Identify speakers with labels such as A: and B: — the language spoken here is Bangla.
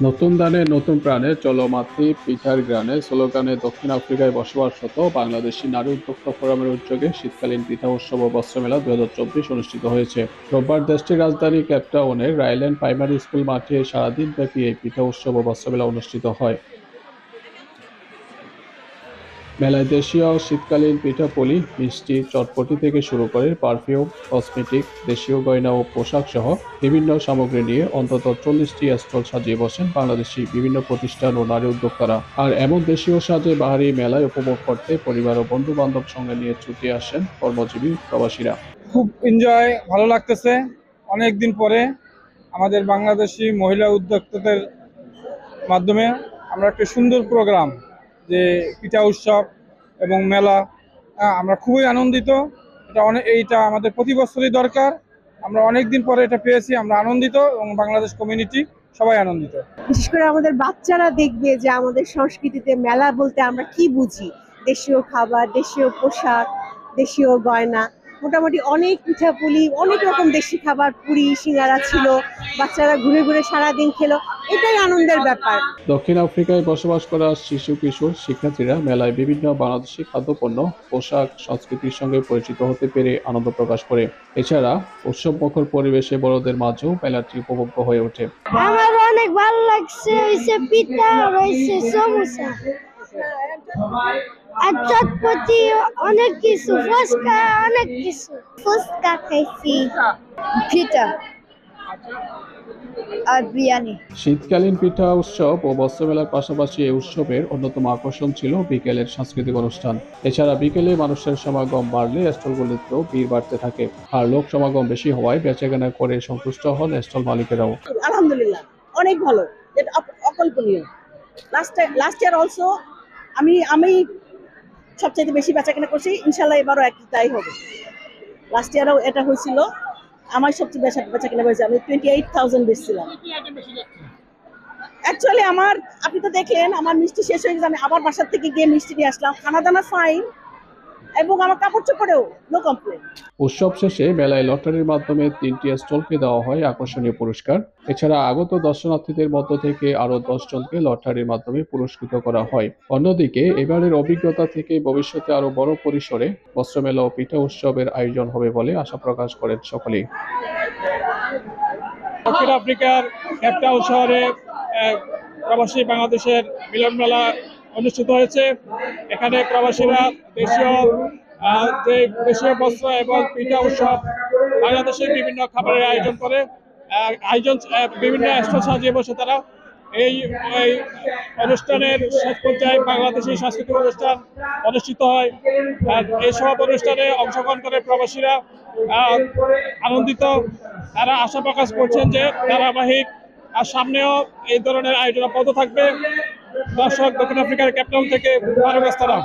A: নতুন ধানে নতুন প্রাণে চলো মাতৃ পিঠার গ্রানে স্লোগানে দক্ষিণ আফ্রিকায় বসবাসরত বাংলাদেশি নারী উদ্যোক্তা ফোরামের উদ্যোগে শীতকালীন পিঠা উৎসব ও বস্ত্রমেলা 2024 অনুষ্ঠিত হয়েছে। রোববার দেশটির রাজধানী কেপটাউনের রাইল্যান্ড প্রাইমারি স্কুল মাঠে সারাদিন ব্যাপী এই পিঠা উৎসব ও বস্ত্রমেলা অনুষ্ঠিত হয়। মেলায় দেশীয় শীতকালীন পিঠাপুলি, মিষ্টি, চটপটি থেকে শুরু করে পারফিউম, কসমেটিক, দেশীয় গয়না ও পোশাক সহ বিভিন্ন সামগ্রী নিয়ে অন্তত 40টি স্টল সাজিয়ে বসেন বাংলাদেশি বিভিন্ন প্রতিষ্ঠান ও নারী উদ্যোক্তারা। আর এমন দেশীয় সাজে বাহারি মেলায় উপভোগ করতে পরিবার ও বন্ধু বান্ধব সঙ্গে নিয়ে ছুটে আসেন কর্মজীবী প্রবাসীরা।
B: খুব এনজয়, ভালো লাগতেছে। অনেক দিন পরে আমাদের বাংলাদেশি মহিলা উদ্যোক্তাদের মাধ্যমে আমরা একটা সুন্দর প্রোগ্রাম যে পিঠা উৎসব এবং মেলা, আমরা খুবই আনন্দিত। এইটা আমাদের প্রতি বছরই দরকার। আমরা অনেক দিন পরে এটা পেয়েছি, আমরা আনন্দিত এবং বাংলাদেশ কমিউনিটি সবাই আনন্দিত।
C: বিশেষ করে আমাদের বাচ্চারা দেখবে যে আমাদের সংস্কৃতিতে মেলা বলতে আমরা কি বুঝি। দেশীয় খাবার, দেশীয় পোশাক, দেশীয় গয়না, মোটামুটি অনেক পিঠাপুলি, অনেক রকম দেশি খাবার, পুরি সিঙ্গারা ছিল। বাচ্চারা ঘুরে ঘুরে সারাদিন খেলো, এটাই আনন্দের ব্যাপার।
A: দক্ষিণ আফ্রিকায় বসবাস করা শিশু কিশোর শিক্ষার্থীরা মেলায় বিভিন্ন বাংলাদেশি খাদ্যপণ্য, পোশাক, সংস্কৃতির সঙ্গে পরিচিত হতে পেরে আনন্দ প্রকাশ করে। এছাড়া উৎসবমুখর পরিবেশে বড়দের মাঝেও মেলাটি উপভোগ্য হয়ে ওঠে।
D: আমার অনেক ভালো লাগছে, হইছে পিঠা, হইছে সমোসা আর চটপটি, অনেক কিছু, ফুচকা, অনেক কিছু। ফুচকা খাইছি, পিঠা আর বিরিয়ানি।
A: শীতকালীন পিঠা উৎসব ও বস্ত্রমেলার পাশাপাশি এই উৎসবের অন্যতম আকর্ষণ ছিল বিকেলের সাংস্কৃতিক অনুষ্ঠান। এছাড়া বিকেলে মানুষের সমাগম বাড়লে স্টলগুলিতেও ভিড় বাড়তে থাকে। আর লোক সমাগম বেশি হওয়ায় বেচাকেনা করে সন্তুষ্ট হন স্টল মালিকেরাও।
C: আলহামদুলিল্লাহ, অনেক ভালো, এটা অকল্পনীয়। লাস্ট ইয়ার অলসো আমি আমি সবচাইতে বেশি বেচাকেনা করছি, ইনশাল্লাহ এবারও একই তাই হবে। লাস্ট ইয়ারও এটা হয়েছিল, আমার সবচেয়ে বেচাকেনা হয়েছে, আমি 28,000 বেচছিলাম। অ্যাকচুয়ালি আপনি তো দেখলেন আমার মিষ্টি শেষ হয়ে গেছে, আমি আবার বাসার থেকে গিয়ে মিষ্টি নিয়ে আসলাম। খানা দানা ফাইন, এবং আমার কাপড় চোপড়েও নো কমপ্লেন।
A: উৎসব শেষে মেলায় লটারির মাধ্যমে 3টি স্টলকে দেওয়া হয় আকর্ষণীয় পুরস্কার। এছাড়া আগত দর্শনার্থীদের মধ্য থেকে আরো 10 জনকে লটারির মাধ্যমে পুরস্কৃত করা হয়। অন্যদিকে এবারের অভিজ্ঞতা থেকে ভবিষ্যতে আরো বড় পরিসরে বস্ত্রমেলা ও পিঠা উৎসবের আয়োজন হবে বলে আশা প্রকাশ করেন সকলেই।
B: দক্ষিণ আফ্রিকার কেপটাউন শহরে প্রবাসী বাংলাদেশের মিলন মেলা অনুষ্ঠিত হয়েছে। এখানে প্রবাসীরা দেশীয় বস্ত্র এবং পিঠা উৎসব, বাংলাদেশের বিভিন্ন খাবারের আয়োজন করে, বিভিন্ন স্টল সাজিয়ে বসে তারা এই এই অনুষ্ঠানের শেষ পর্যায়ে বাংলাদেশি সাংস্কৃতিক অনুষ্ঠান অনুষ্ঠিত হয়। এইসব অনুষ্ঠানে অংশগ্রহণ করে প্রবাসীরা আনন্দিত। তারা আশা প্রকাশ করছেন যে ধারাবাহিক আর সামনেও এই ধরনের আয়োজন অব্যাহত থাকবে। দর্শক, দক্ষিণ আফ্রিকার ক্যাপটাউন থেকে ফারুক আস্তানা।